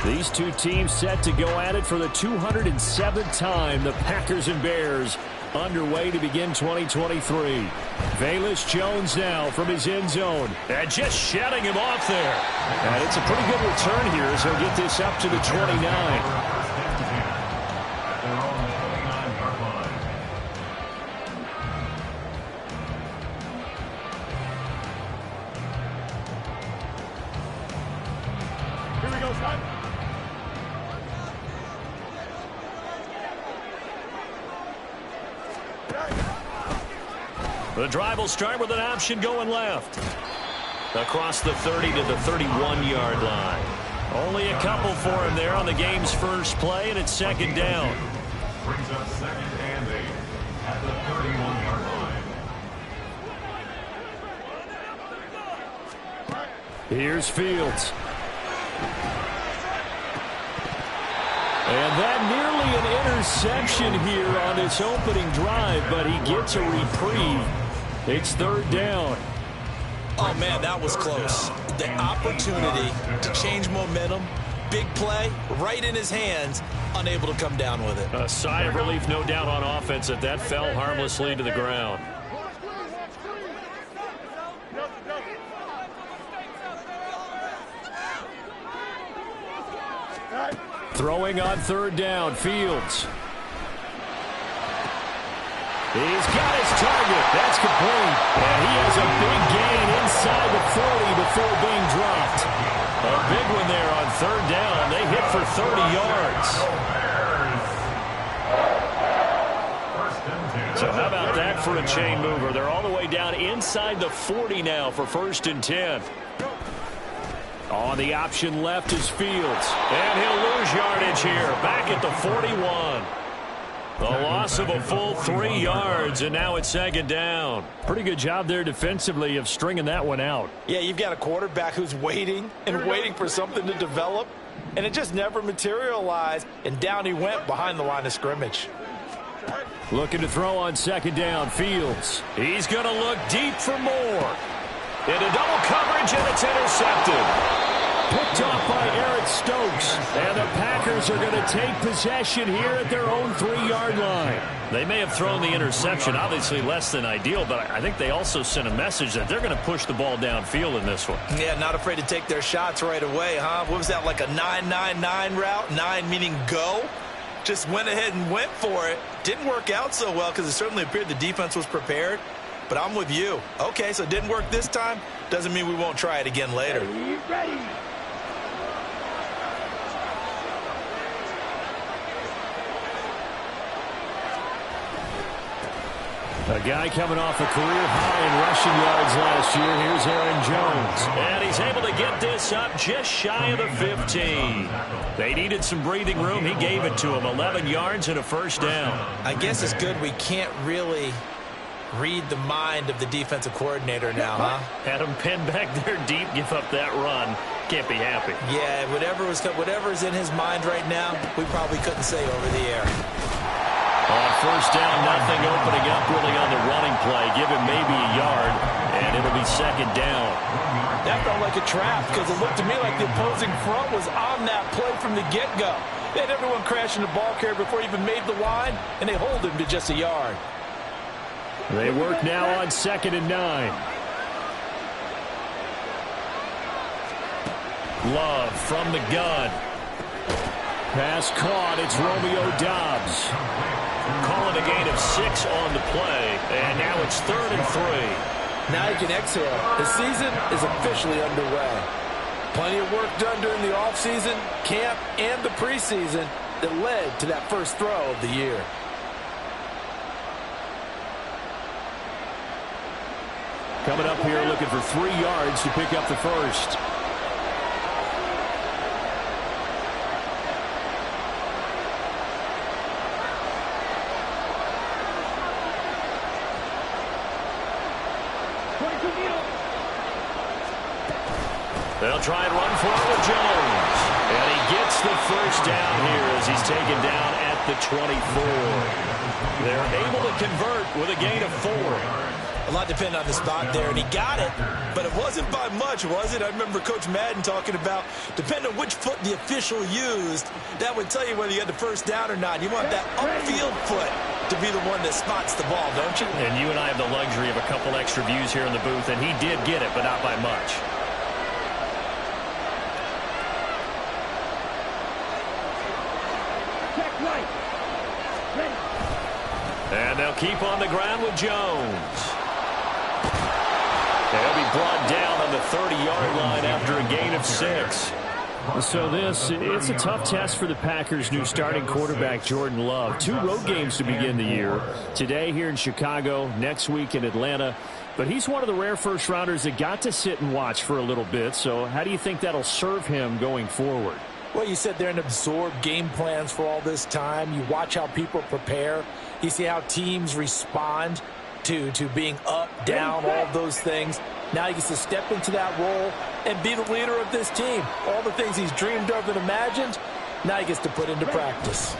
These two teams set to go at it for the 207th time. The Packers and Bears underway to begin 2023. Velus Jones now from his end zone. And just shedding him off there. And it's a pretty good return here as he'll get this up to the 29. The drive will start with an option going left. Across the 30 to the 31-yard line. Only a couple for him there on the game's first play, and it's second down. Brings up second and 8 at the 31-yard line. Here's Fields. And that nearly an interception here on this opening drive, but he gets a reprieve. It's third down. Oh, man, that was close. The opportunity to change momentum, big play, right in his hands, unable to come down with it. A sigh of relief, no doubt, on offense that fell harmlessly to the ground. Throwing on third down, Fields. He's got his target. That's complete. And he has a big gain inside the 40 before being dropped. A big one there on third down. They hit for 30 yards. So how about that for a chain mover? They're all the way down inside the 40 now for first and 10. On the option left is Fields. And he'll lose yardage here. Back at the 41. The loss of a full 3 yards, and now it's second down. Pretty good job there defensively of stringing that one out. Yeah, you've got a quarterback who's waiting and waiting for something to develop, and it just never materialized, and down he went behind the line of scrimmage. Looking to throw on second down, Fields. He's going to look deep for more. Into double coverage, and it's intercepted. Picked off by Eric Stokes. And the Packers are going to take possession here at their own 3-yard line. They may have thrown the interception, obviously less than ideal, but I think they also sent a message that they're going to push the ball downfield in this one. Yeah, not afraid to take their shots right away, huh? What was that, like a 9-9-9 route? 9 meaning go? Just went ahead and went for it. Didn't work out so well because it certainly appeared the defense was prepared. But I'm with you. Okay, so it didn't work this time. Doesn't mean we won't try it again later. Ready. A guy coming off a career high in rushing yards last year. Here's Aaron Jones. And he's able to get this up just shy of the 15. They needed some breathing room. He gave it to them. 11 yards and a first down. I guess it's good we can't really read the mind of the defensive coordinator now, huh? Had him pinned back there deep, give up that run. Can't be happy. Yeah, whatever's in his mind right now, we probably couldn't say over the air. On first down, nothing opening up really on the running play. Give him maybe a yard, and it'll be second down. That felt like a trap because it looked to me like the opposing front was on that play from the get-go. They had everyone crashing the ball carrier before he even made the line, and they hold him to just a yard. They work now on second and 9. Love from the gun. Pass caught. It's Romeo Doubs. Calling a gain of 6 on the play. And now it's third and 3. Now you can exhale. The season is officially underway. Plenty of work done during the offseason, camp, and the preseason that led to that first throw of the year. Coming up here looking for 3 yards to pick up the first. They'll try and run for it with Jones. And he gets the first down here as he's taken down at the 24. They're able to convert with a gain of 4. A lot depended on the spot there, and he got it, but it wasn't by much, was it? I remember Coach Madden talking about, depending on which foot the official used, that would tell you whether you had the first down or not. You want that upfield foot to be the one that spots the ball, don't you? And you and I have the luxury of a couple extra views here in the booth, and he did get it, but not by much. And they'll keep on the ground with Jones. They'll be brought down on the 30-yard line after a gain of 6. So it's a tough test for the Packers' new starting quarterback, Jordan Love. 2 road games to begin the year. Today here in Chicago, next week in Atlanta. But he's one of the rare first-rounders that got to sit and watch for a little bit. So how do you think that'll serve him going forward? Well, you sit there and absorb game plans for all this time. You watch how people prepare. You see how teams respond to being up, down, all of those things. Now he gets to step into that role and be the leader of this team. All the things he's dreamed of and imagined, now he gets to put into practice.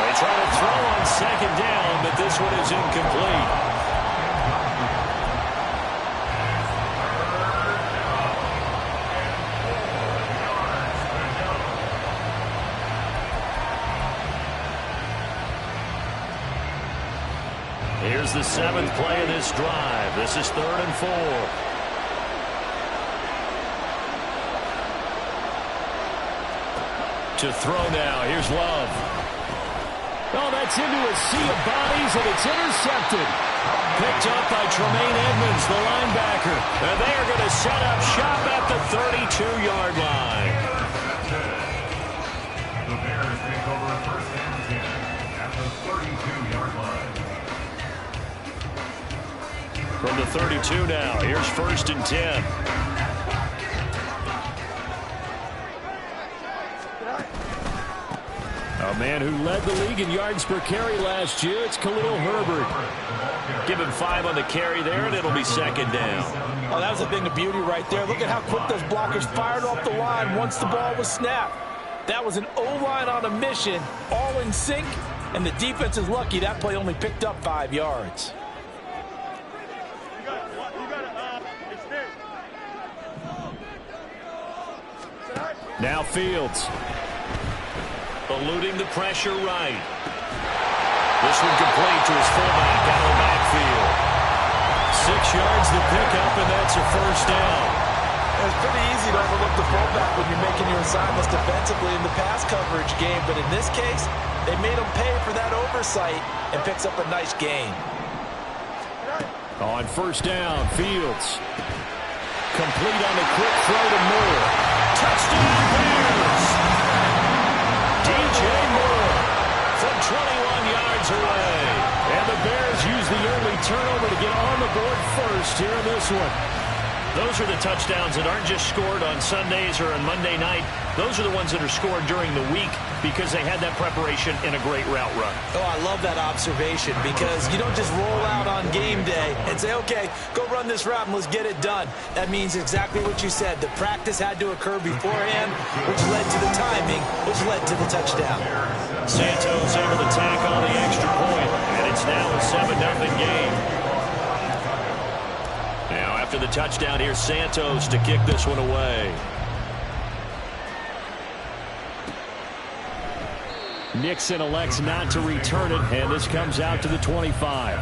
They try to throw on second down, but this one is incomplete. Here's the 7th play of this drive. This is 3rd and 4. To throw now. Here's Love. Oh, that's into a sea of bodies, and it's intercepted. Picked up by Tremaine Edmonds, the linebacker. And they are going to set up shop at the 32-yard line. The Bears take over a 1st and 10 at the 32-yard line. From the 32 now, here's 1st and 10. A man who led the league in yards per carry last year, it's Khalil Herbert. Give him 5 on the carry there, and it'll be 2nd down. Oh, that was a thing of beauty right there. Look at how quick those blockers fired off the line once the ball was snapped. That was an O-line on a mission, all in sync, and the defense is lucky that play only picked up 5 yards. Now Fields. Eluding the pressure right. This one complete to his fullback out of the backfield. 6 yards to pick up, and that's a 1st down. It's pretty easy to overlook the fullback when you're making your assignments defensively in the pass coverage game, but in this case, they made him pay for that oversight and picks up a nice gain. On 1st down, Fields. Complete on the quick throw to Moore. Touchdown Bears! DJ Moore from 21 yards away. And the Bears use the early turnover to get on the board first here in this one. Those are the touchdowns that aren't just scored on Sundays or on Monday night. Those are the ones that are scored during the week because they had that preparation in a great route run. Oh, I love that observation because you don't just roll out on game day and say, okay, go run this route and let's get it done. That means exactly what you said. The practice had to occur beforehand, which led to the timing, which led to the touchdown. Santos able to tack on the extra point, and it's now a 7-0 game. Now after the touchdown, here's Santos to kick this one away. Nixon elects not to return it, and this comes out to the 25.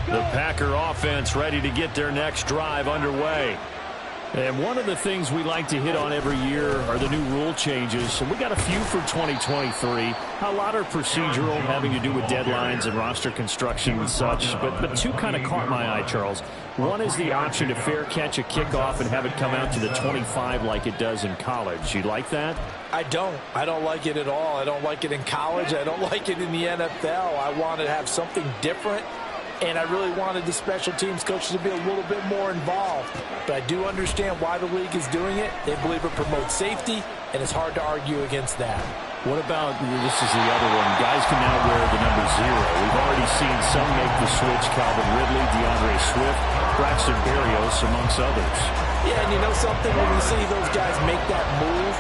The Packer offense ready to get their next drive underway. And one of the things we like to hit on every year are the new rule changes. And we got a few for 2023. A lot are procedural, having to do with deadlines and roster construction and such. But 2 kind of caught my eye, Charles. One is the option to fair catch a kickoff and have it come out to the 25 like it does in college. You like that? I don't like it at all. I don't like it in college. I don't like it in the NFL. I want to have something different. And I really wanted the special teams coaches to be a little bit more involved. But I do understand why the league is doing it. They believe it promotes safety, and it's hard to argue against that. What about, this is the other one, guys can now wear the number 0. We've already seen some make the switch, Calvin Ridley, DeAndre Swift, Braxton Berrios, amongst others. Yeah, and you know something, when we see those guys make that move,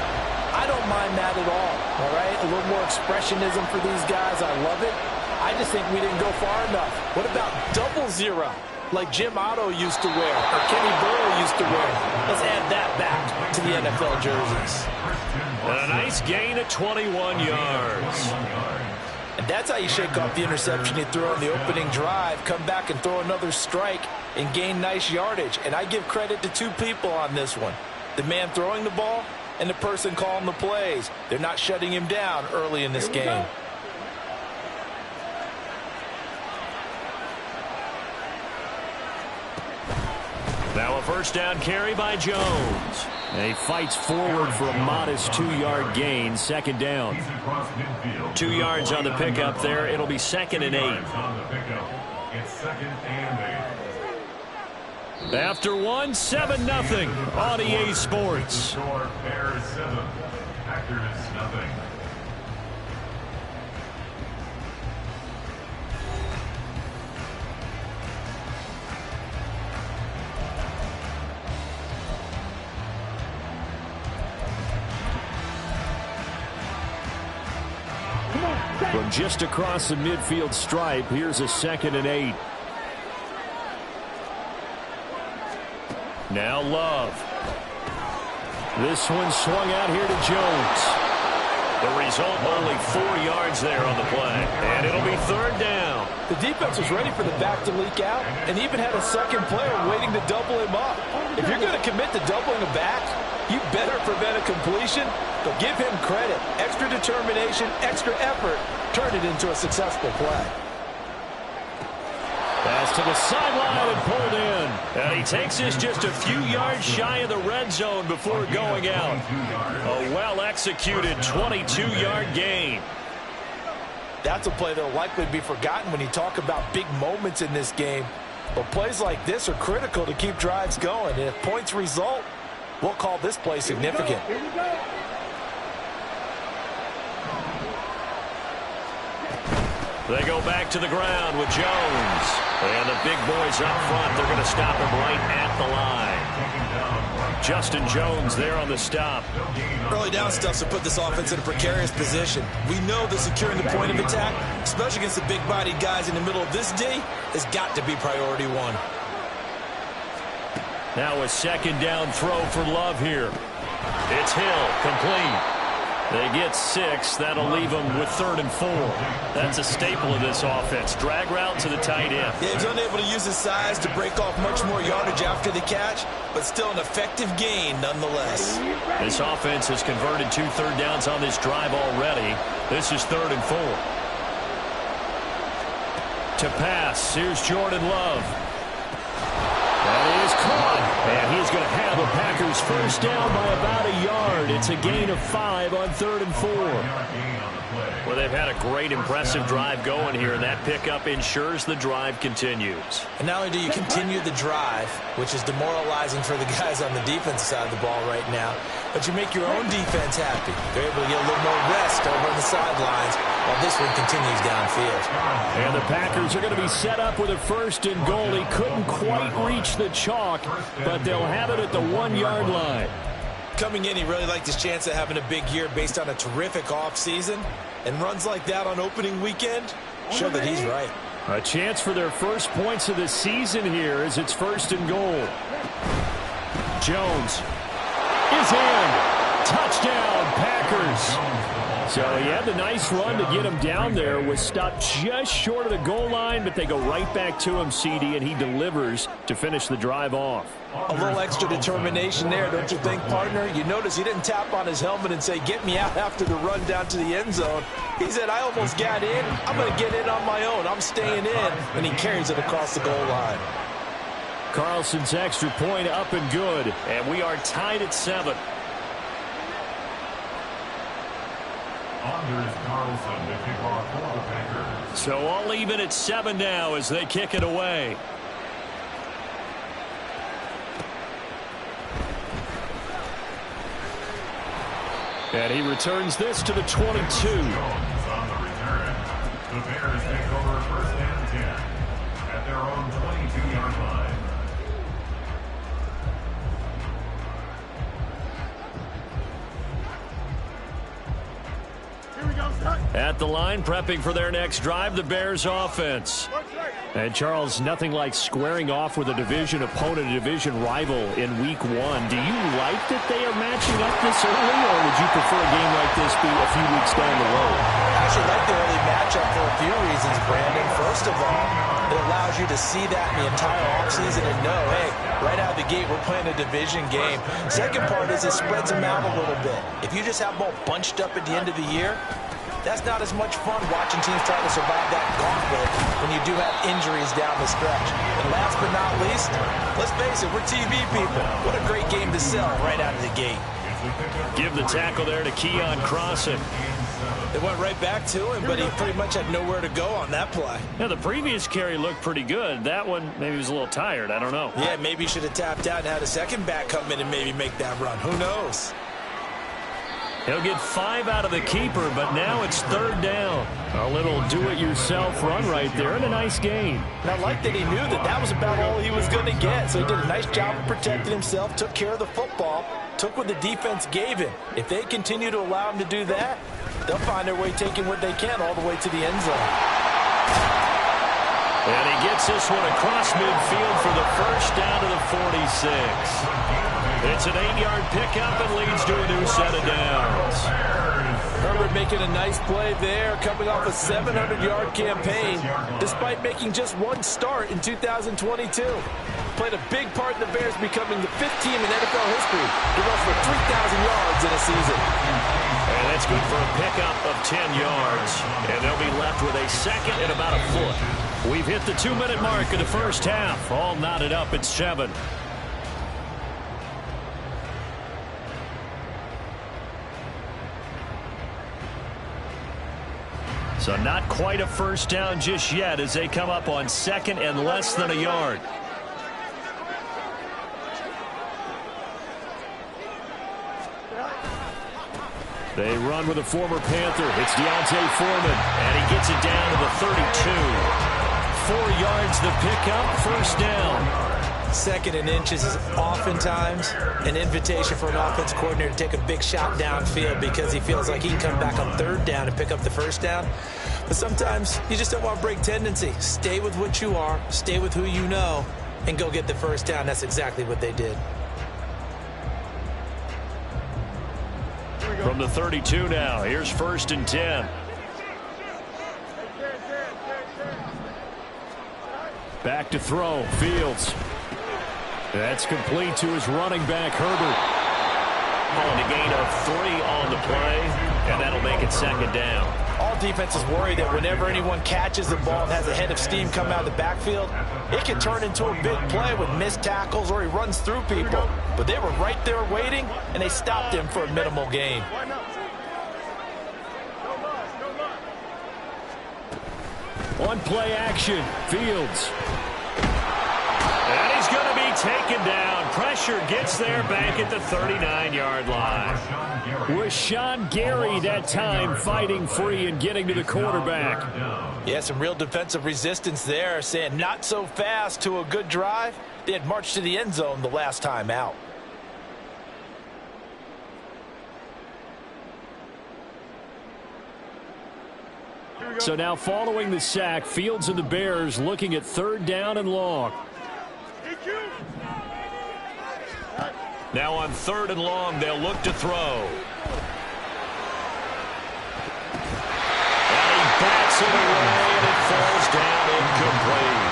I don't mind that at all right? A little more expressionism for these guys. I love it. I just think we didn't go far enough. What about double 0, like Jim Otto used to wear or Kenny Burrow used to wear? Let's add that back to the NFL jerseys. And a nice gain of 21 yards. And that's how you shake off the interception you threw on the opening drive, come back and throw another strike and gain nice yardage. And I give credit to two people on this one. The man throwing the ball and the person calling the plays. They're not shutting him down early in this game. Now a first down carry by Jones. And he fights forward for a modest 2-yard gain, second down. 2 yards on the pickup there. It'll be 2nd and 8. After one, 7-0 on EA Sports. Bears 7, Packers nothing. From just across the midfield stripe, here's a 2nd and 8. Now Love. This one swung out here to Jones. The result, only 4 yards there on the play. And it'll be 3rd down. The defense was ready for the back to leak out and even had a second player waiting to double him up. If you're going to commit to doubling a back, you better prevent a completion, but give him credit. Extra determination, extra effort, turn it into a successful play. Pass to the sideline and pulled in. And he takes this just a few yards shy of the red zone before going out. A well-executed 22-yard gain. That's a play that will likely be forgotten when you talk about big moments in this game. But plays like this are critical to keep drives going. And if points result, we'll call this play significant. They go back to the ground with Jones. And the big boys up front, they're going to stop him right at the line. Justin Jones there on the stop. Early down stuff to put this offense in a precarious position. We know that securing the point of attack, especially against the big-bodied guys in the middle of this D, has got to be priority one. Now a 2nd down throw for Love here. It's Hill, complete. They get 6. That'll leave them with 3rd and 4. That's a staple of this offense. Drag route to the tight end. Yeah, he's unable to use his size to break off much more yardage after the catch, but still an effective gain nonetheless. This offense has converted 2 third downs on this drive already. This is 3rd and 4. To pass, here's Jordan Love. That is caught. And he's going to have the Packers first down by about a yard. It's a gain of 5 on 3rd and 4. Well, they've had a great, impressive drive going here, and that pickup ensures the drive continues. And not only do you continue the drive, which is demoralizing for the guys on the defensive side of the ball right now, but you make your own defense happy. They're able to get a little more rest over on the sidelines while this one continues downfield. And the Packers are going to be set up with a 1st and goal. He couldn't quite reach the chalk, but they'll have it at the 1-yard line. Coming in, he really liked his chance of having a big year based on a terrific offseason. And runs like that on opening weekend show that he's right. A chance for their first points of the season here as it's 1st and goal. Jones is in. Touchdown, Packers. So he had the nice run to get him down there. Was stopped just short of the goal line, but they go right back to him, CD, and he delivers to finish the drive off. A little extra determination there, don't you think, partner? You notice he didn't tap on his helmet and say, get me out after the run down to the end zone. He said, I almost got in. I'm going to get in on my own. I'm staying in. And he carries it across the goal line. Carlson's extra point up and good. And we are tied at 7. Anders Carlson to kick off for the Packers. So all even at 7 now as they kick it away. And he returns this to the 22. On the return, the Bears take over first and 10 at their own 22-yard line. At the line, prepping for their next drive, the Bears offense. And, Charles, nothing like squaring off with a division opponent, a division rival in Week 1. Do you like that they are matching up this early, or would you prefer a game like this be a few weeks down the road? I actually like the early matchup for a few reasons, Brandon. First of all, it allows you to see that in the entire offseason and know, hey, right out of the gate, we're playing a division game. Second part is it spreads them out a little bit. If you just have them all bunched up at the end of the year, that's not as much fun watching teams try to survive that gauntlet when you do have injuries down the stretch. And last but not least, let's face it, we're TV people. What a great game to sell right out of the gate. Give the tackle there to Keon Crossen. They went right back to him, but he pretty much had nowhere to go on that play. Now, the previous carry looked pretty good. That one, maybe was a little tired. I don't know. Yeah, maybe he should have tapped out and had a second back come in and maybe make that run. Who knows? He'll get 5 out of the keeper, but now it's third down. A little do-it-yourself run right there, and a nice gain. And I like that he knew that that was about all he was going to get. So he did a nice job of protecting himself, took care of the football, took what the defense gave him. If they continue to allow him to do that, they'll find their way taking what they can all the way to the end zone. And he gets this one across midfield for the first down to the 46. It's an 8-yard pickup and leads to a new set of downs. Herbert making a nice play there, coming off a 700-yard campaign, despite making just one start in 2022. Played a big part in the Bears becoming the 5th team in NFL history to rush for 3,000 yards in a season. And that's good for a pickup of 10 yards. And they'll be left with a second and about a foot. We've hit the 2-minute mark of the first half. All knotted up at 7. So not quite a first down just yet as they come up on second and less than a yard. They run with a former Panther. It's Deontay Foreman, and he gets it down to the 32. 4 yards the pickup, first down. Second and inches is oftentimes an invitation for an offense coordinator to take a big shot downfield because he feels like he can come back on third down and pick up the first down. But sometimes you just don't want to break tendency. Stay with what you are, stay with who you know, and go get the first down. That's exactly what they did. From the 32 now, here's first and 10. Back to throw, Fields. That's complete to his running back, Herbert. On a gain of 3 on the play, and that'll make it second down. All defenses worry that whenever anyone catches the ball and has a head of steam come out of the backfield, it can turn into a big play with missed tackles or he runs through people. But they were right there waiting, and they stopped him for a minimal gain. One play action, Fields. And he's going to be taken down. Pressure gets there back at the 39-yard line. Rashawn Gary that time fighting free and getting to the quarterback. Yeah, some real defensive resistance there, saying not so fast to a good drive. They had marched to the end zone the last time out. So now following the sack, Fields and the Bears looking at third down and long. Now on third and long, they'll look to throw. And he bats it away, and it falls down incomplete.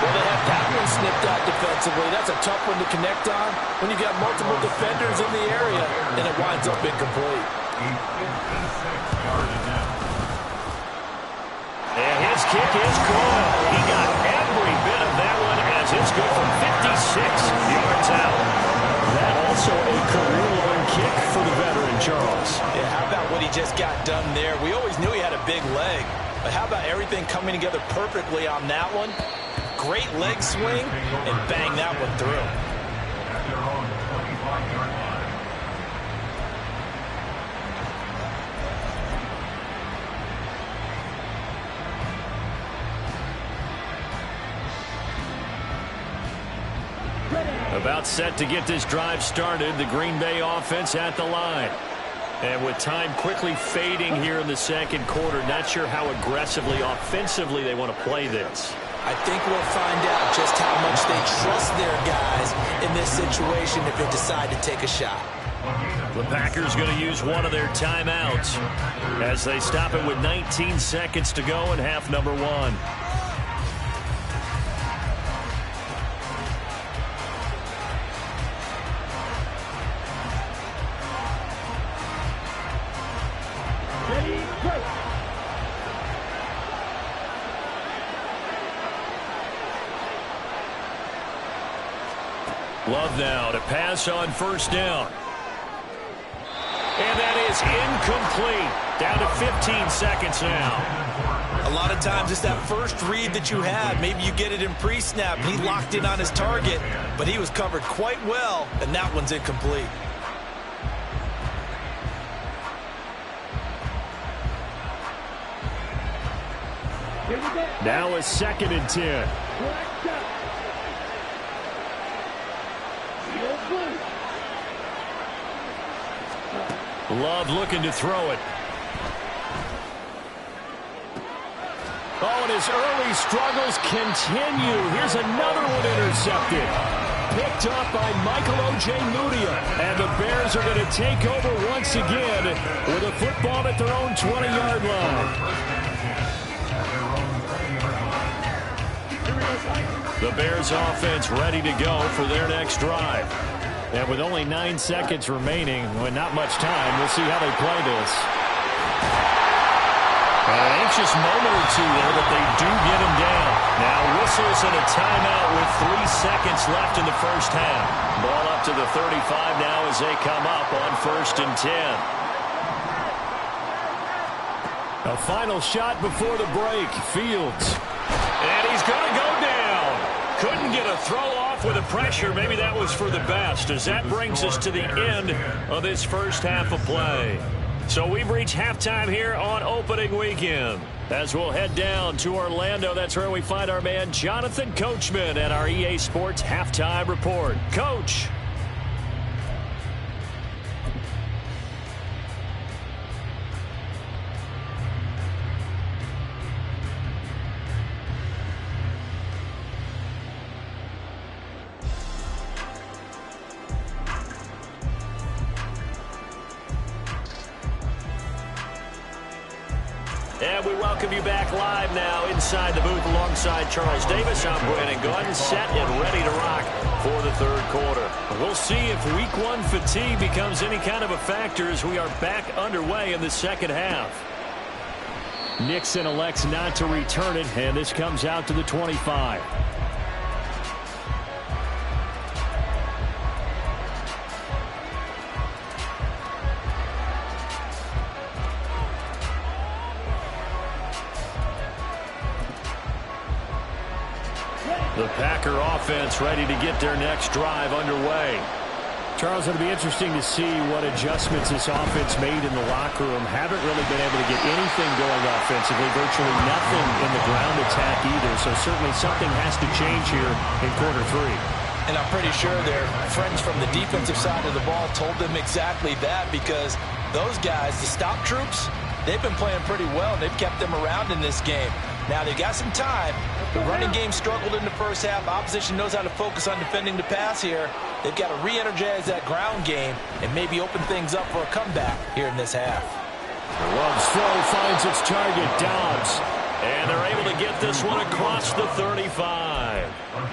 Well, they have that one snipped out defensively. That's a tough one to connect on when you've got multiple defenders in the area, and it winds up incomplete. And his kick is good. He got every bit of that one as it's good from 56 yards out. That also a career-long kick for the veteran, Charles. Yeah, how about what he just got done there? We always knew he had a big leg, but how about everything coming together perfectly on that one? Great leg swing, and bang that one through. About set to get this drive started. The Green Bay offense at the line. And with time quickly fading here in the second quarter, not sure how aggressively, offensively they want to play this. I think we'll find out just how much they trust their guys in this situation if they decide to take a shot. The Packers going to use one of their timeouts as they stop it with 19 seconds to go in half number one. Love now to pass on first down. And that is incomplete. Down to 15 seconds now. A lot of times it's that first read that you have. Maybe you get it in pre-snap. He locked in on his target, but he was covered quite well, and that one's incomplete. Now a 2nd and 10. Love looking to throw it. Oh, and his early struggles continue. Here's another one intercepted. Picked up by Michael O.J. Mudia. And the Bears are going to take over once again with a football at their own 20-yard line. The Bears offense ready to go for their next drive. And with only 9 seconds remaining, with not much time, we'll see how they play this. An anxious moment or two there, but they do get him down. Now whistles and a timeout with 3 seconds left in the first half. Ball up to the 35 now as they come up on 1st and 10. A final shot before the break. Fields. And he's going to go down. Couldn't get a throw off with the pressure. Maybe that was for the best, as that brings us to the end of this first half of play. So we've reached halftime here on opening weekend. As we'll head down to Orlando, that's where we find our man Jonathan Coachman at our EA Sports Halftime Report. Coach. And we welcome you back live now inside the booth alongside Charles Davis. I'm Brandon Gordon, set and ready to rock for the third quarter. We'll see if week one fatigue becomes any kind of a factor as we are back underway in the second half. Nixon elects not to return it, and this comes out to the 25. The Packer offense ready to get their next drive underway. Charles, it'll be interesting to see what adjustments this offense made in the locker room. Haven't really been able to get anything going offensively, virtually nothing in the ground attack either. So certainly something has to change here in quarter 3. And I'm pretty sure their friends from the defensive side of the ball told them exactly that, because those guys, the stop troops, they've been playing pretty well. They've kept them around in this game. Now, they've got some time. The running game struggled in the first half. Opposition knows how to focus on defending the pass here. They've got to re-energize that ground game and maybe open things up for a comeback here in this half. Love's throw finds its target, Dobbs. And they're able to get this one across the 35.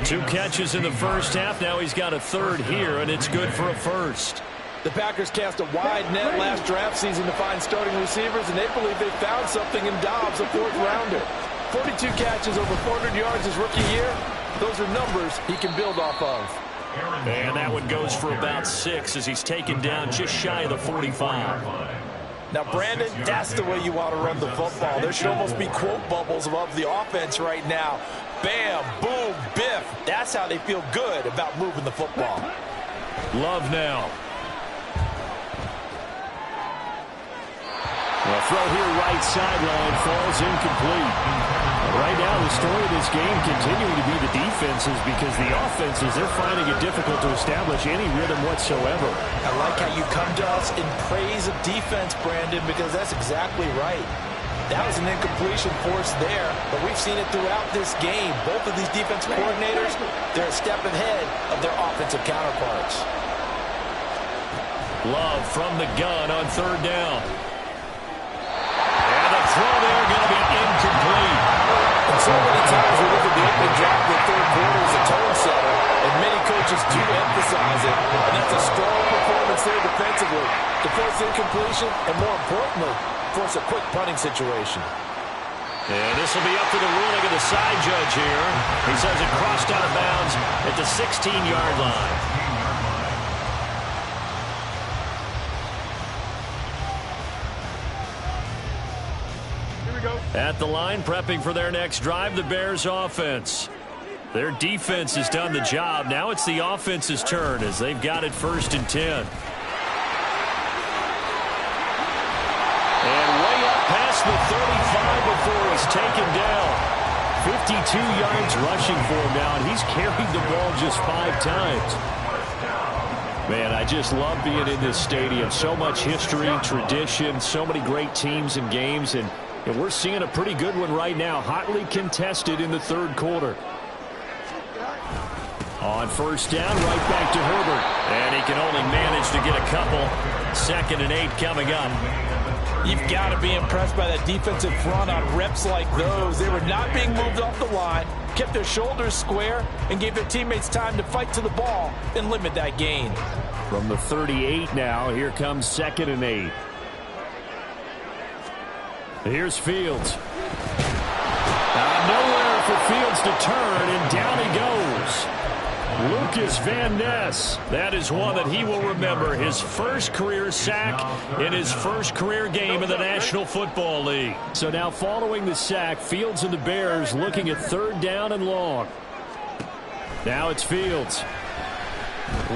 2 catches in the first half. Now he's got a third here, and it's good for a first. The Packers cast a wide net last draft season to find starting receivers, and they believe they found something in Dobbs, a 4th rounder. 42 catches, over 400 yards his rookie year. Those are numbers he can build off of. And that one goes for about 6 as he's taken down just shy of the 45. Now, Brandon, that's the way you want to run the football. There should almost be quote bubbles above the offense right now. Bam, boom, biff. That's how they feel good about moving the football. Love now. A throw here right sideline falls incomplete. Right now, the story of this game continuing to be the defenses because the offenses, they're finding it difficult to establish any rhythm whatsoever. I like how you come to us in praise of defense, Brandon, because that's exactly right. That was an incompletion force there, but we've seen it throughout this game. Both of these defensive coordinators, they're a step ahead of their offensive counterparts. Love from the gun on third down. And the throw there going to be incomplete. And so many times we look at the opening drive of the third quarter as a tone setter, and many coaches do emphasize it, and that's a strong performance there defensively to force incompletion and, more importantly, force a quick punting situation. And this will be up to the ruling of the side judge here. He says it crossed out of bounds at the 16-yard line. At the line, prepping for their next drive, the Bears offense. Their defense has done the job. Now it's the offense's turn as they've got it 1st and 10. And way up past the 35 before he's taken down. 52 yards rushing for him now, and he's carried the ball just 5 times. Man, I just love being in this stadium. So much history, tradition, so many great teams and games, and we're seeing a pretty good one right now, hotly contested in the third quarter. On 1st down, right back to Herbert. And he can only manage to get a couple. 2nd and 8 coming up. You've got to be impressed by that defensive front on reps like those. They were not being moved off the line, kept their shoulders square, and gave their teammates time to fight to the ball and limit that gain. From the 38 now, here comes 2nd and 8. Here's Fields. Nowhere for Fields to turn, and down he goes. Lucas Van Ness. That is one that he will remember. His first career sack in his first career game in the National Football League. So now following the sack, Fields and the Bears looking at 3rd down and long. Now it's Fields.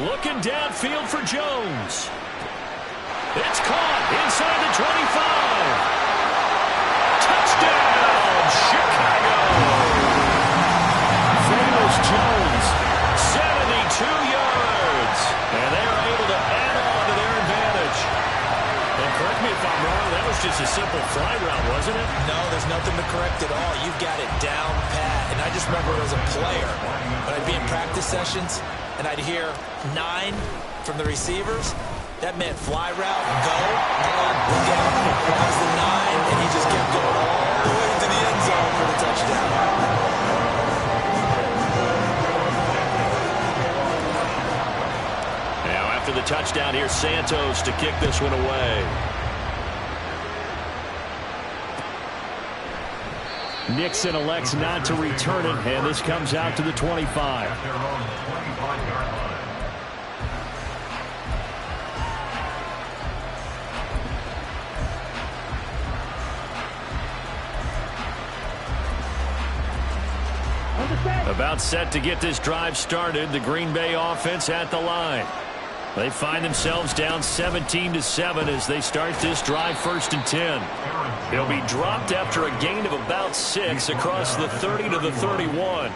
Looking downfield for Jones. It's caught inside the 25. Touchdown, Chicago! Famous Jones, 72 yards. And they are able to add on to their advantage. And correct me if I'm wrong, that was just a simple fly route, wasn't it? No, there's nothing to correct at all. You've got it down pat. And I just remember as a player, when I'd be in practice sessions, and I'd hear 9 from the receivers. That meant fly route, go, look out. That was the 9, and he just kept going all the way to the end zone for the touchdown. Now after the touchdown, here's Santos to kick this one away. Nixon elects not to return it, and this comes out to the 25. About set to get this drive started. The Green Bay offense at the line. They find themselves down 17-7 as they start this drive 1st and 10. He'll be dropped after a gain of about 6 across the 30 to the 31.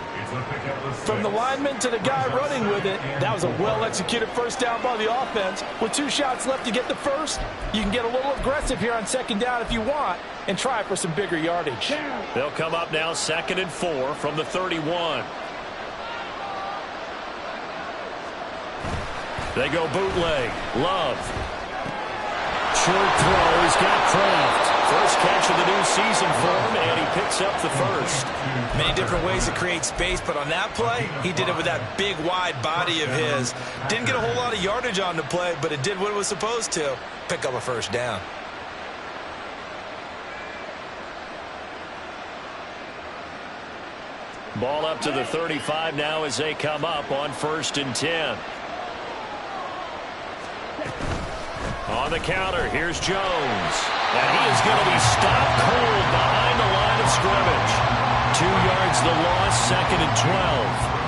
From the lineman to the guy running with it, that was a well-executed first down by the offense. With 2 shots left to get the first, you can get a little aggressive here on 2nd down if you want and try for some bigger yardage. They'll come up now 2nd and 4 from the 31. They go bootleg. Love. Short throw. He's got Kraft. First catch of the new season for him, and he picks up the first. Many different ways to create space, but on that play, he did it with that big, wide body of his. Didn't get a whole lot of yardage on the play, but it did what it was supposed to. Pick up a first down. Ball up to the 35 now as they come up on 1st and 10. On the counter, here's Jones. And he is going to be stopped cold behind the line of scrimmage. 2 yards the loss, 2nd and 12.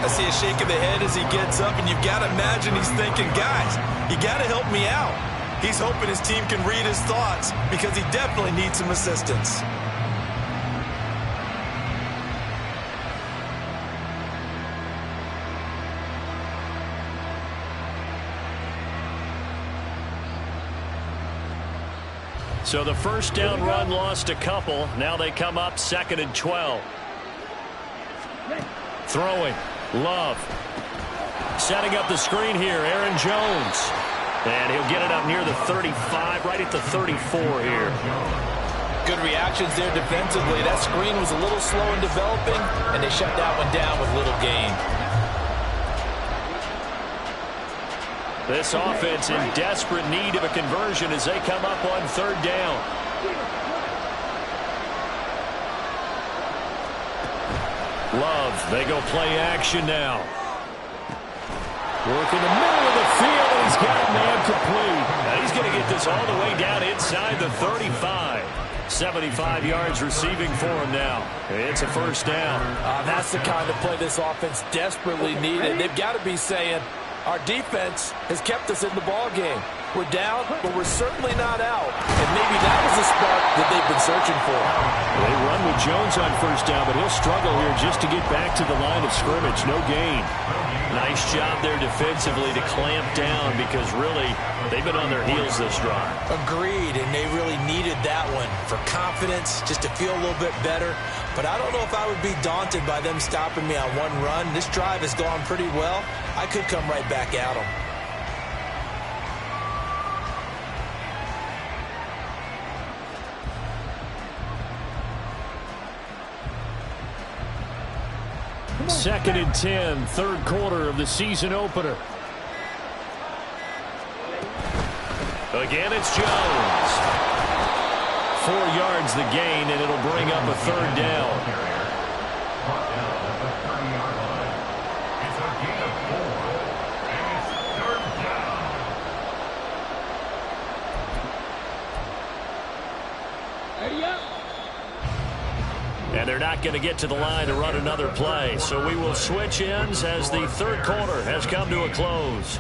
I see a shake of the head as he gets up, and you've got to imagine he's thinking, guys, you got to help me out. He's hoping his team can read his thoughts because he definitely needs some assistance. So the first down run lost a couple. Now they come up 2nd and 12. Throwing. Love. Setting up the screen here. Aaron Jones. And he'll get it up near the 35, right at the 34 here. Good reactions there defensively. That screen was a little slow in developing, and they shut that one down with little gain. This offense in desperate need of a conversion as they come up on 3rd down. Love, they go play action now. Work in the middle of the field, and he's got a man complete. Now he's going to get this all the way down inside the 35. 75 yards receiving for him now. It's a first down. That's the kind of play this offense desperately needed. They've got to be saying, our defense has kept us in the ball game. We're down, but we're certainly not out. And maybe that was the spark that they've been searching for. They run with Jones on first down, but he'll struggle here just to get back to the line of scrimmage. No gain. Nice job there defensively to clamp down because really they've been on their heels this drive. Agreed, and they really needed that one for confidence, just to feel a little bit better. But I don't know if I would be daunted by them stopping me on one run. This drive has gone pretty well. I could come right back at them. Second and 10, 3rd quarter of the season opener. Again, it's Jones. 4 yards the gain, and it'll bring up a 3rd down. And they're not going to get to the line to run another play. So we will switch ends as the 3rd quarter has come to a close.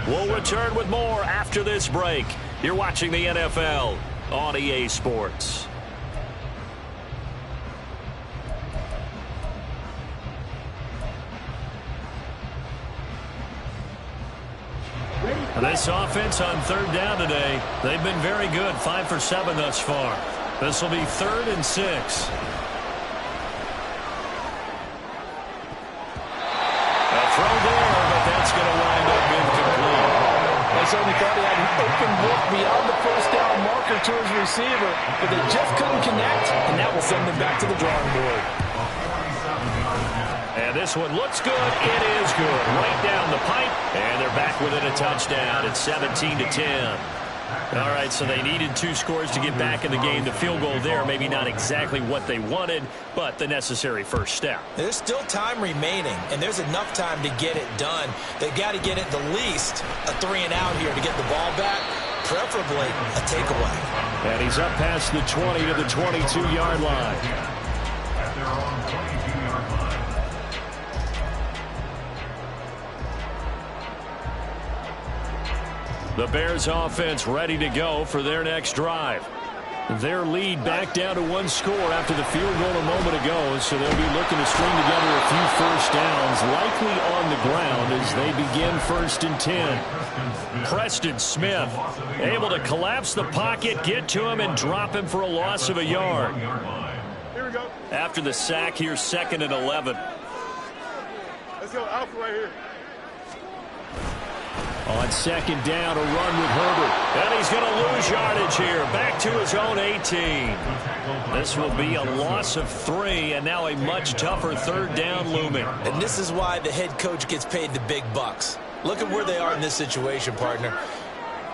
We'll return with more after this break. You're watching the NFL on EA Sports. This offense on 3rd down today, they've been very good. 5 for 7 thus far. This will be 3rd and 6. Certainly thought he had an open look beyond the first down marker to his receiver, but they just couldn't connect, and that will send them back to the drawing board. And this one looks good. It is good. Right down the pipe, and they're back within a touchdown. It's 17-10. All right, so they needed 2 scores to get back in the game. The field goal there, maybe not exactly what they wanted, but the necessary first step. There's still time remaining, and there's enough time to get it done. They've got to get at the least a 3 and out here to get the ball back, preferably a takeaway. And he's up past the 20 to the 22-yard line. At their own 22-yard line. The Bears offense ready to go for their next drive. Their lead back down to 1 score after the field goal a moment ago, so they'll be looking to string together a few first downs, likely on the ground as they begin 1st and 10. Preston Smith able to collapse the pocket, get to him, and drop him for a loss of a yard. Here we go. After the sack, here's 2nd and 11. Let's go, Alpha right here. On 2nd down, a run with Herbert. And he's going to lose yardage here. Back to his own 18. This will be a loss of 3, and now a much tougher 3rd down looming. And this is why the head coach gets paid the big bucks. Look at where they are in this situation, partner.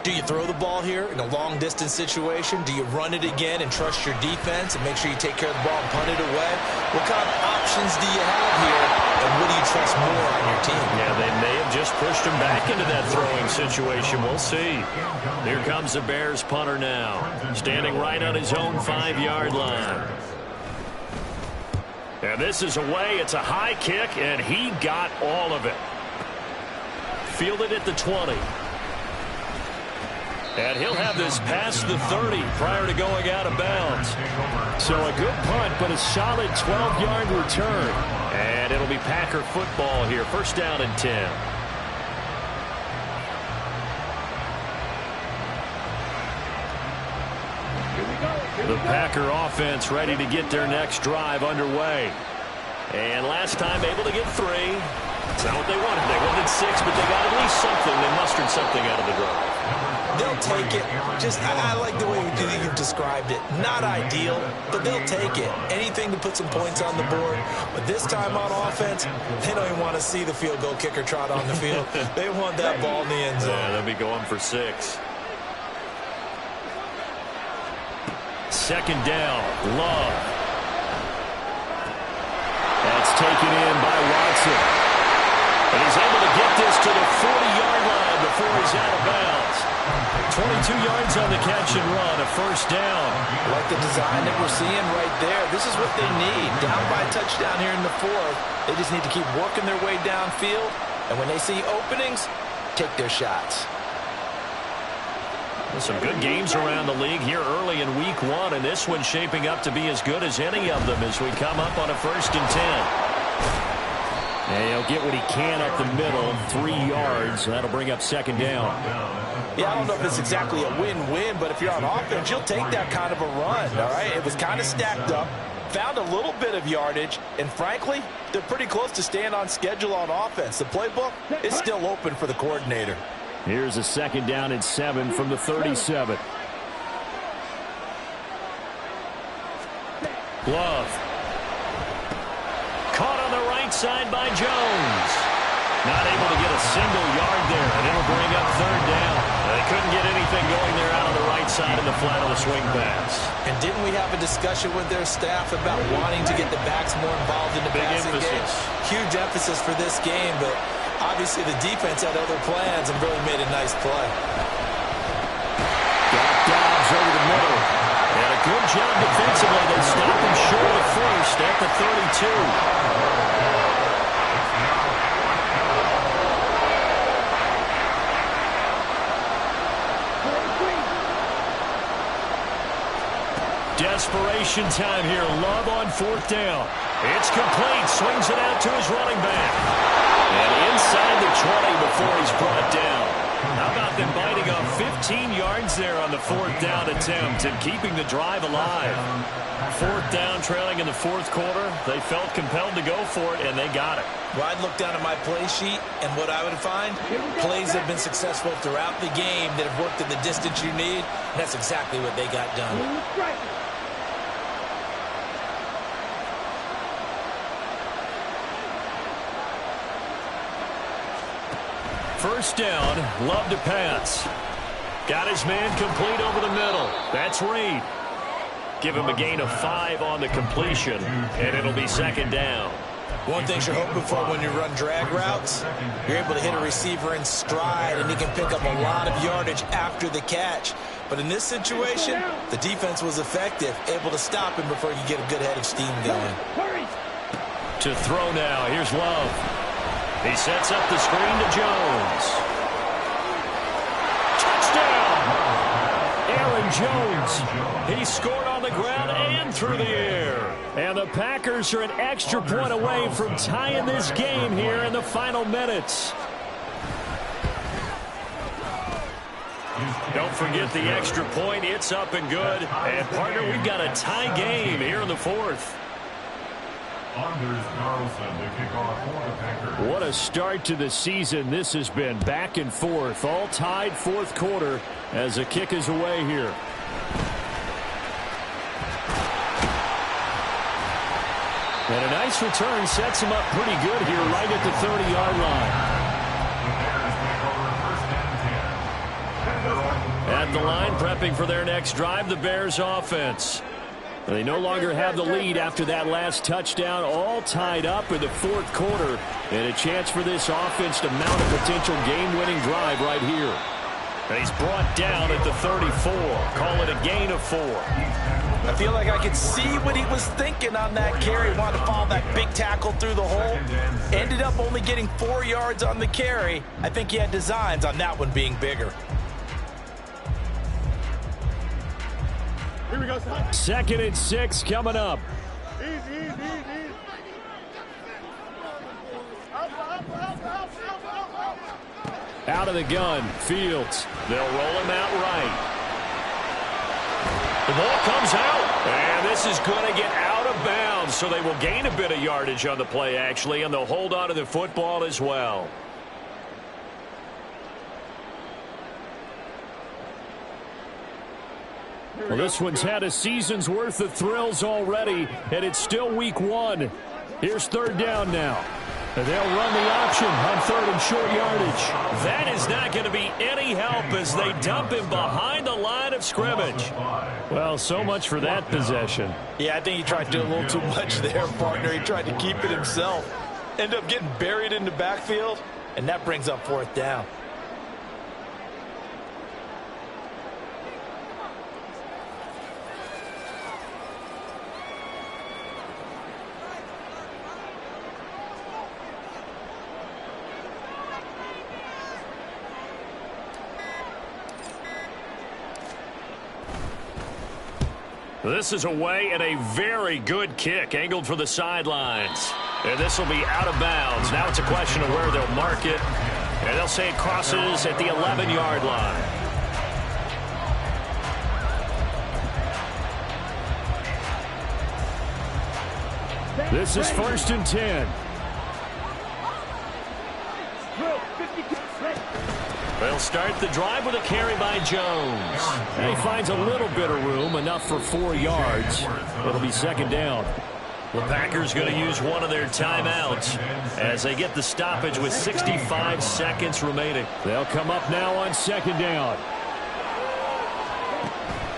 Do you throw the ball here in a long-distance situation? Do you run it again and trust your defense and make sure you take care of the ball and punt it away? What kind of options do you have here, and what do you trust more on your team? Yeah, they may have just pushed him back into that throwing situation. We'll see. Here comes the Bears punter now, standing right on his own 5-yard line. And this is away. It's a high kick, and he got all of it. Fielded at the 20. And he'll have this past the 30 prior to going out of bounds. So a good punt, but a solid 12-yard return. And it'll be Packer football here. 1st down and 10. The Packer offense ready to get their next drive underway. And last time able to get 3. It's not what they wanted. They wanted 6, but they got at least something. They mustered something out of the drive. They'll take it. I like the way you've described it. Not ideal, but they'll take it. Anything to put some points on the board. But this time on offense, they don't even want to see the field goal kicker trot on the field. They want that ball in the end zone. Yeah, they'll be going for 6. Second down, Love. That's taken in by Watson. And he's able to get this to the 40-yard line before he's out of bounds. 22 yards on the catch and run, a first down. Like the design that we're seeing right there. This is what they need. Down by a touchdown here in the 4th. They just need to keep working their way downfield. And when they see openings, take their shots. Some good games around the league here early in week 1, and this one's shaping up to be as good as any of them as we come up on a 1st and 10. And he'll get what he can up the middle, 3 yards. That'll bring up second down. Yeah, I don't know if it's exactly a win-win, but if you're on offense, you'll take that kind of a run, all right? It was kind of stacked up, found a little bit of yardage, and frankly, they're pretty close to staying on schedule on offense. The playbook is still open for the coordinator. Here's a second down and 7 from the 37. Love. Caught on the right side by Jones. Not able to get a single yard there, and it'll bring up third down. They couldn't get anything going there out on the right side of the flat on the swing pass. And didn't we have a discussion with their staff about wanting to get the backs more involved in the passing game? Huge emphasis for this game, but obviously the defense had other plans and really made a nice play. Got Dobbs over the middle. And a good job defensively. They stop him short of first at the 32. Desperation time here. Love on 4th down. It's complete. Swings it out to his running back. And inside the 20 before he's brought down. How about them biting off 15 yards there on the 4th down attempt and keeping the drive alive? 4th down, trailing in the 4th quarter. They felt compelled to go for it, and they got it. Well, I'd look down at my play sheet, and what I would find, plays have been successful throughout the game that have worked in the distance you need, and that's exactly what they got done. First down, Love to pass. Got his man complete over the middle. That's Reed. Give him a gain of 5 on the completion, and it'll be second down. One thing you're hoping for when you run drag routes, you're able to hit a receiver in stride, and he can pick up a lot of yardage after the catch. But in this situation, the defense was effective, able to stop him before you get a good head of steam going. To throw now, here's Love. He sets up the screen to Jones. Touchdown! Aaron Jones. He scored on the ground and through the air. And the Packers are an extra point away from tying this game here in the final minutes. Don't forget the extra point. It's up and good. And, partner, we've got a tie game here in the 4th. What a start to the season this has been. Back and forth, all tied 4th quarter as the kick is away here. And a nice return sets him up pretty good here right at the 30-yard line. At the line, prepping for their next drive, the Bears offense. They no longer have the lead after that last touchdown, all tied up in the 4th quarter. And a chance for this offense to mount a potential game-winning drive right here. And he's brought down at the 34. Call it a gain of 4. I feel like I could see what he was thinking on that carry. Wanted to follow that big tackle through the hole. Ended up only getting 4 yards on the carry. I think he had designs on that one being bigger. Here we go, son. 2nd and 6 coming up. Easy. Out of the gun, Fields. They'll roll him out right. The ball comes out, and this is going to get out of bounds, so they will gain a bit of yardage on the play, actually, and they'll hold on to the football as well. Well, this one's had a season's worth of thrills already, and it's still week 1. Here's third down now. And they'll run the option on third and short yardage. That is not going to be any help as they dump him behind the line of scrimmage. Well, so much for that possession. Yeah, I think he tried to do a little too much there, partner. He tried to keep it himself. Ended up getting buried in the backfield, and that brings up fourth down. This is away and a very good kick angled for the sidelines. And this will be out of bounds. Now it's a question of where they'll mark it. And they'll say it crosses at the 11-yard line. This is 1st and 10. They'll start the drive with a carry by Jones. And he finds a little bit of room, enough for 4 yards. It'll be second down. The Packers going to use one of their timeouts as they get the stoppage with 65 seconds remaining. They'll come up now on second down.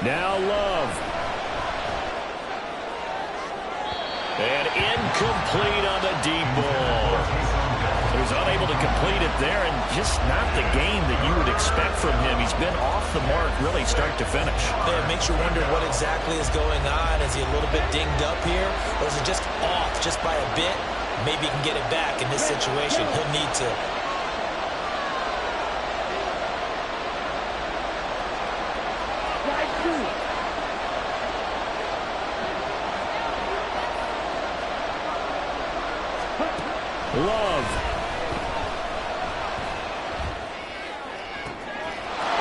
Now Love. And incomplete on the deep ball. He was unable to complete it there, and just not the game that you would expect from him. He's been off the mark really start to finish. Yeah, it makes you wonder what exactly is going on. Is he a little bit dinged up here, or is it just off just by a bit? Maybe he can get it back in this situation. He'll need to. Love.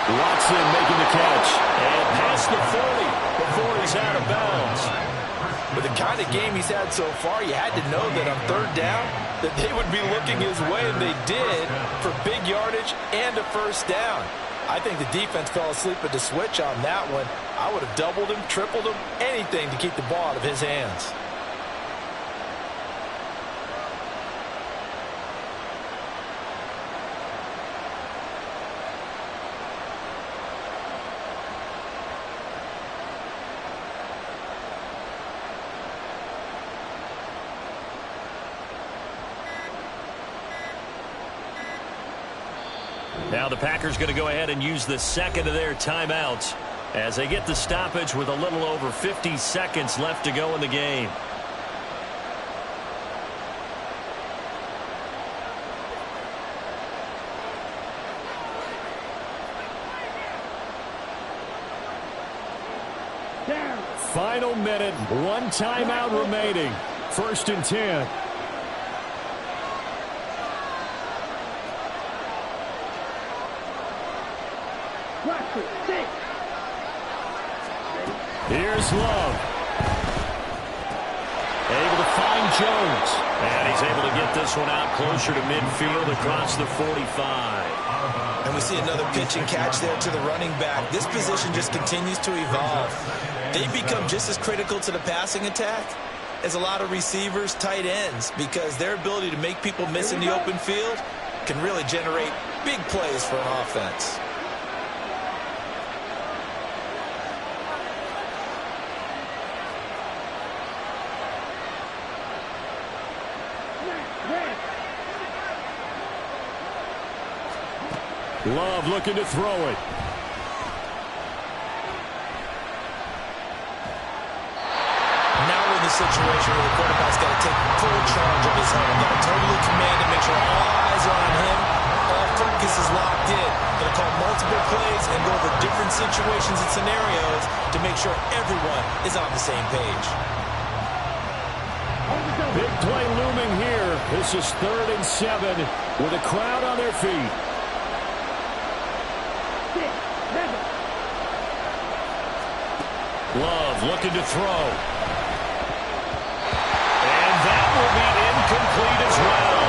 Watson making the catch. And past the 40 before he's out of bounds. With the kind of game he's had so far, you had to know that on third down that they would be looking his way, and they did, for big yardage and a first down. I think the defense fell asleep at the switch on that one. I would have doubled him, tripled him, anything to keep the ball out of his hands. Now the Packers going to go ahead and use the second of their timeouts as they get the stoppage with a little over 50 seconds left to go in the game. Final minute, one timeout remaining. 1st and 10. Here's Love. Able to find Jones. And he's able to get this one out closer to midfield across the 45. And we see another pitch and catch there to the running back. This position just continues to evolve. They become just as critical to the passing attack as a lot of receivers, tight ends, because their ability to make people miss in the open field can really generate big plays for an offense. Love looking to throw it. Now we're in the situation where the quarterback's got to take full charge of his own. Got to totally command and make sure all eyes are on him. All focus is locked in. Going to call multiple plays and go over different situations and scenarios to make sure everyone is on the same page. Big play looming here. This is 3rd and 7 with a crowd on their feet. Love looking to throw. And that will be incomplete as well.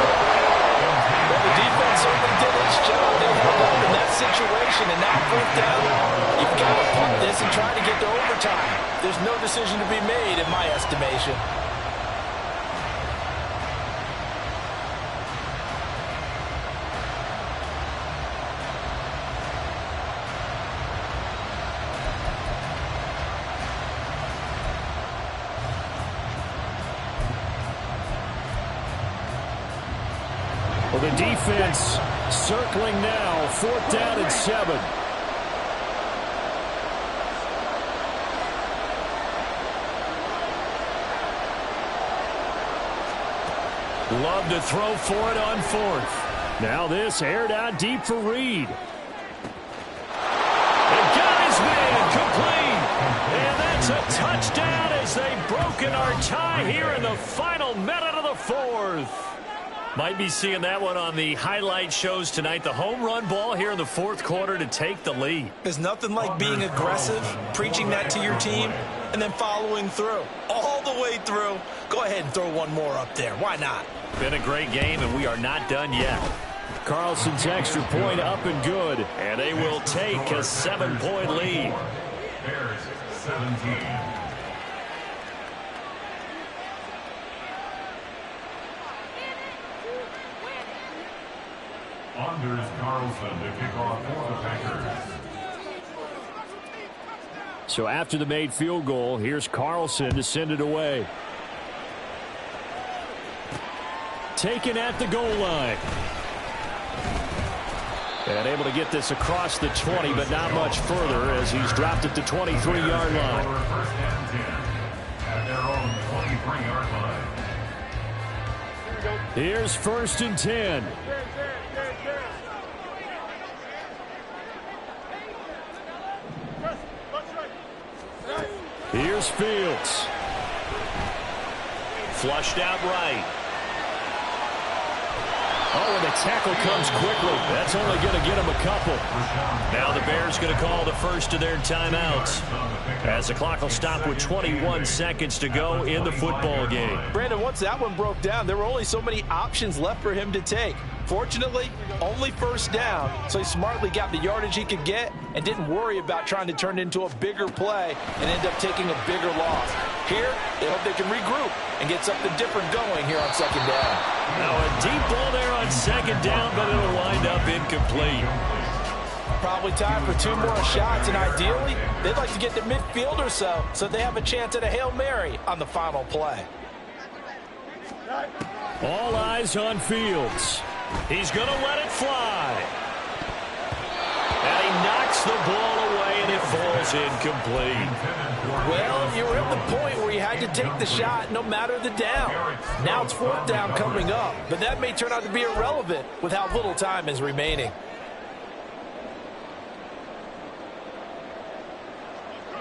Well, the defense certainly did its job. They held up in that situation, and now 4th down. You've got to punt this and try to get to overtime. There's no decision to be made in my estimation. Well, the defense circling now, 4th down and 7. Love to throw for it on 4th. Now this aired out deep for Reed. And got his man complete. And that's a touchdown as they've broken our tie here in the final minute of the 4th. Might be seeing that one on the highlight shows tonight. The home run ball here in the 4th quarter to take the lead. There's nothing like being aggressive, preaching that to your team, and then following through. All the way through. Go ahead and throw one more up there. Why not? Been a great game, and we are not done yet. Carlson's extra point up and good, and they will take a 7-point lead. Bears 17. Anders Carlson to kick off for the Packers. So after the made field goal, here's Carlson to send it away. Taken at the goal line. And able to get this across the 20, but not much further as he's dropped at the 23-yard line. First and 10 at their own 23-yard line. Here's 1st and 10. Here's Fields. Flushed out right. Oh, and the tackle comes quickly. That's only going to get him a couple. Now the Bears going to call the first of their timeouts as the clock will stop with 21 seconds to go in the football game. Brandon, once that one broke down, there were only so many options left for him to take. Fortunately, only 1st down, so he smartly got the yardage he could get and didn't worry about trying to turn it into a bigger play and end up taking a bigger loss. Here, they hope they can regroup and get something different going here on 2nd down. Now a deep ball there on 2nd down, but it'll wind up incomplete. Probably time for 2 more shots, and ideally, they'd like to get to midfield or so they have a chance at a Hail Mary on the final play. All eyes on Fields. He's going to let it fly. And he knocks the ball away, and it falls incomplete. Well, you were at the point where you had to take the shot no matter the down. Now it's 4th down coming up, but that may turn out to be irrelevant with how little time is remaining.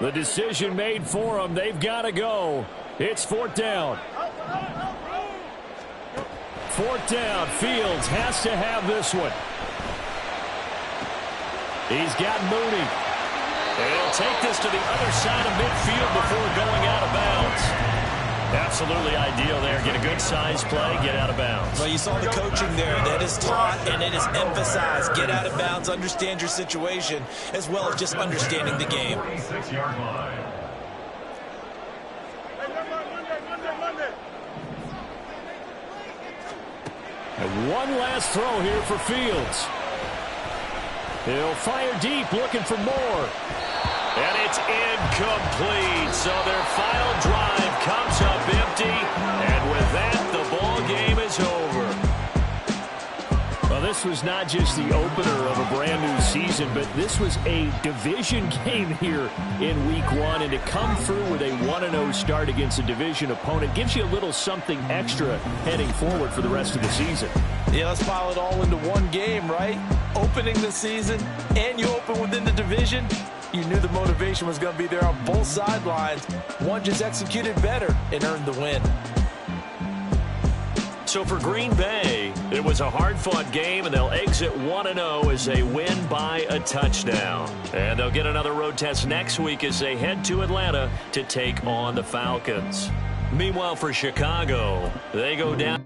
The decision made for them. They've got to go. It's 4th down. 4th down. Fields has to have this one. He's got Mooney. And he'll take this to the other side of midfield before going out of bounds. Absolutely ideal there. Get a good size play, get out of bounds. Well, you saw the coaching there. That is taught and it is emphasized. Get out of bounds, understand your situation, as well as just understanding the game. 46-yard line. And one last throw here for Fields. He'll fire deep, looking for more. And it's incomplete. So their final drive comes up empty. And with that, the ball game is over. Well, this was not just the opener of a brand new season, but this was a division game here in week 1. And to come through with a 1-0 start against a division opponent gives you a little something extra heading forward for the rest of the season. Yeah, let's pile it all into one game, right? Opening the season, and you open within the division. You knew the motivation was going to be there on both sidelines. One just executed better and earned the win. So for Green Bay, it was a hard-fought game, and they'll exit 1-0 as they win by a touchdown. And they'll get another road test next week as they head to Atlanta to take on the Falcons. Meanwhile, for Chicago, they go down.